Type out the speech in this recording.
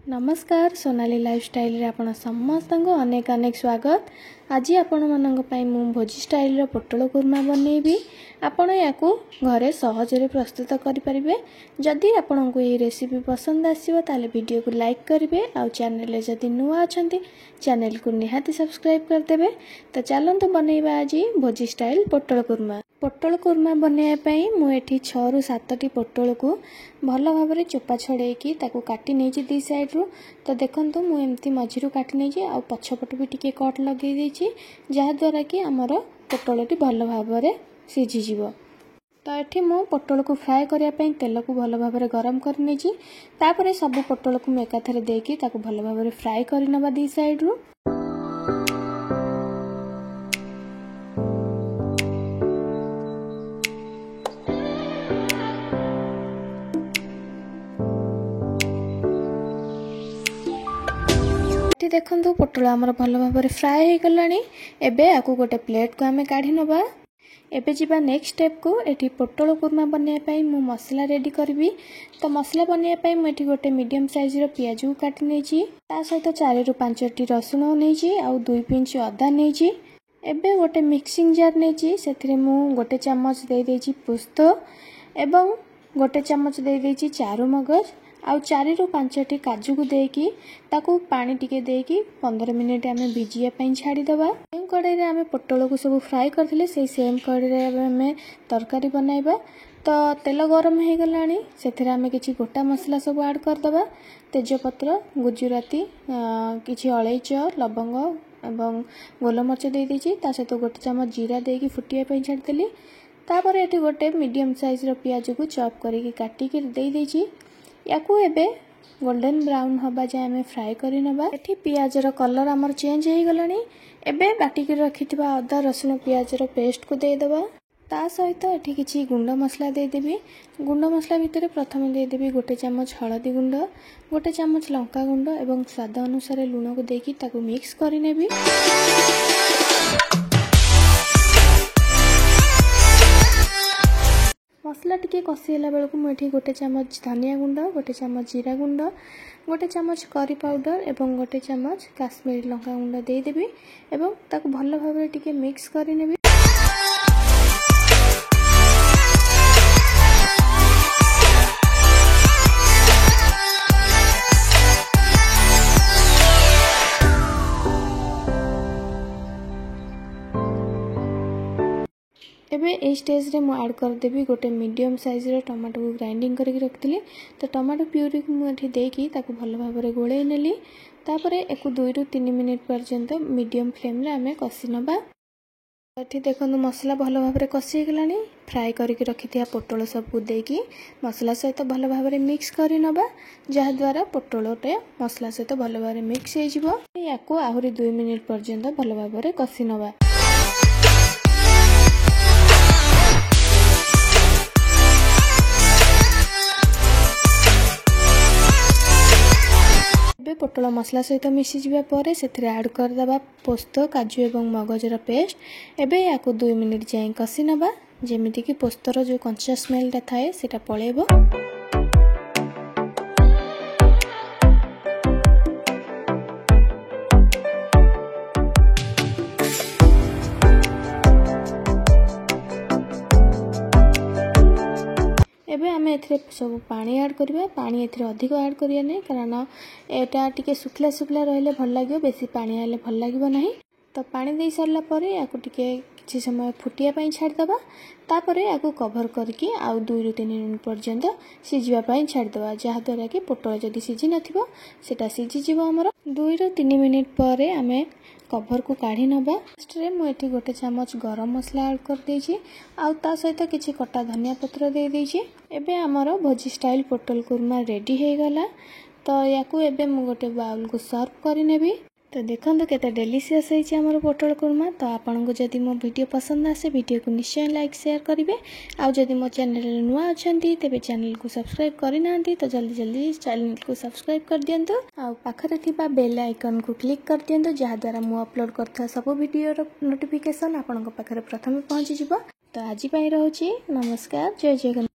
नमस्कार सोनाली लाइफस्टाइल रे आपण समस्त अनेक अनेक स्वागत। आज आपण मानक पई मु भोजी स्टाइल रो पोटल कुर्मा बनैबी। आपण याकू घरे सहजरे प्रस्तुत करि परिबे। जदि आपण को ये रेसिपी पसंद आसीबो ताले वीडियो को लाइक करिवे आ चैनल रे जदि नुआ अछंती चैनल को निहाती सब्सक्राइब कर देबे। तो चलंतु बनैबा आज भोजी स्टाइल पोटल कुर्मा। पोटल कुर्मा बनैया पई मु एठी 6 रु 7 टी पोटल को भल भाबरे चोपा छड़ेकी ताकू काटी नेची दी साइड रु। तो देखंतु मु एम्ति मझिरु काटी नेची आ पछपट भी टिके कट लगे देची जहा द्वारा कि हमर पोटलटी भल भाबरे सिझी जीवो। तो एठी मु पोटल को फ्राई करिया पई तेल को भल भाबरे गरम कर नेची। तापरे सब पोटल को मैं एकाथरे देकी ताकू भल भाबरे फ्राई करि नबा दी साइड रु। देखंतु पोटल आमर भल भाबरे फ्राई हो गलानी। एबे आकु गोटे प्लेट को आमे काढी नबा। एबे जिबा नेक्स्ट स्टेप को एठी पोटल कुर्मा बनैया पई मु मसला रेडी करबी। तो मसला बनैया पई मु एठी गोटे मीडियम साइज रो प्याज को काटी नेची। ता सहित 4 रु 5 टी रसुन नेची आ 2 पिंच अदा नेची। एबे गोटे मिक्सिंग जार नेची सेथिरे मु गोटे चम्मच दे देची पोस्त एवं गोटे चम्मच दे देची चारु मगज आउ 4 रु 5 टी काजू को देकी ताकू पानी टिके देकी 15 मिनिट आमे भिजिया पई छाडी दबा। सेम कड़ाई रे आमे पोटल को सब फ्राई करथिले सेही सेम कड़ाई रे आमे तरकारी बनाइबा। तो तेल गरम हे गलानी सेथिरे आमे किछि गोटा मसला सब ऐड कर दबा। तेजपत्र गुजराती किछि अलैच लवंग एवं गोलमरिच दे देछि। ता सहित गोटे चम्मच जीरा देकी फुटिया पई छाडी देली। तापर एठी गोटे मीडियम साइज रो प्याज को चॉप करिके काटी के दे देछि। याकू एबे गोल्डन ब्राउन हबा जाय हमें फ्राई करि नबा। एठी प्याज रो कलर हमर चेंज हे गलानी। एबे बाटी के रखिथिबा अदा रसुन प्याज रो पेस्ट को दे दबा। ता सहित एठी किछि गुंड मसला दे देबी। गुंड मसला भितरे प्रथम दे देबी गोटे चम्मच हळदी गुंड गोटे चम्मच लंका गुंड एवं स्वाद अनुसार लूण को देकी ताकू मिक्स करि नेबी। मसला टिके कसीला बेल को मुठी गोटे चम्मच धनिया गुंड गोटे चम्मच जीरा गुंड गोटे चम्मच करी पाउडर एवं गोटे चम्मच काश्मीरी लंका गुंड दे देबी एवं ताकू भल भाबरे टिके मिक्स करि नेबी। एबे ए स्टेज रे मु ऐड कर देबी गोटे मीडियम साइज रे टमाटो को ग्राइंडिंग करके रखथिली। तो टमाटो प्यूरी को मु एठी देकी ताकू भल भाबरे गोळे नेली। तापरे एको 2 रु 3 मिनिट पर्यंत मीडियम फ्लेम रे आमे कसी नबा। एठी देखंतु मसला भल भाबरे कसी गलानी। फ्राई करके रखिथिया पोटल सब को देकी मसला सहित भल भाबरे मिक्स करि नबा जहा द्वारा पोटलटे मसला सहित भल भाबरे मिक्स हे जिवो। याकू आहुरी 2 मिनिट पर्यंत भल भाबरे कसी नबा। पोटल मसला सहित मिसी जिबा परे सेथिरे ऐड कर दबा पोस्त काजू एवं मगजर पेस्ट। एबे याकू 2 मिनिट जाय कसी नबा जेमिति कि पोस्तर जो कंचा स्मेल ता थाए सेटा पळेबो। एबे आमे एथरे सब पानी ऐड करबा। पानी एथरे अधिक ऐड करिया नै कारण एटा टिके सुखला सुखला रहले भल लागियो बेसी पानी आले भल लागिबो नाही। तो पानी देई सरला परे याकू टिके किछि समय फुटिया पई छाड दबा। तापरे याकू कवर करके आउ 2 रु 3 मिनिट पर्यंत सिझिबा पई छाड दबा जहा द्वारा कि पोटल जदी सिझी नथिबो सेटा सिझी जिवो। हमर 2 रु 3 मिनिट परे आमे कवर को काढी नबा। स्ट्रे मु एठी गोटे चम्मच गरम मसला ऐड कर देछि आ ता सहित किछि कटा धनिया पत्र दे देछि। एबे हमर भोजी स्टाइल पोटल कुर्मा रेडी हे गला। तो याकू एबे मु गोटे बाउल को सर्व करि नेबी। तो देखंतु केते डेलीशियस है हमर पोटल कुर्मा। तो आपन को जदि मो वीडियो पसंद आसे वीडियो को निश्चय लाइक शेयर करिवे। आ जदि मो चैनल रे नुआ अछंती तेबे चैनल को सब्सक्राइब करि नांती तो जल्दी जल्दी चैनल को सब्सक्राइब कर दियंतु। आ पाखरे थिबा बेल आइकन को क्लिक कर दियंतु जहा द्वारा मो अपलोड करथा सब वीडियो रो नोटिफिकेशन आपन को पाखरे प्रथमे पहुंची जिवो। तो आज पई रहउची नमस्कार जय जय।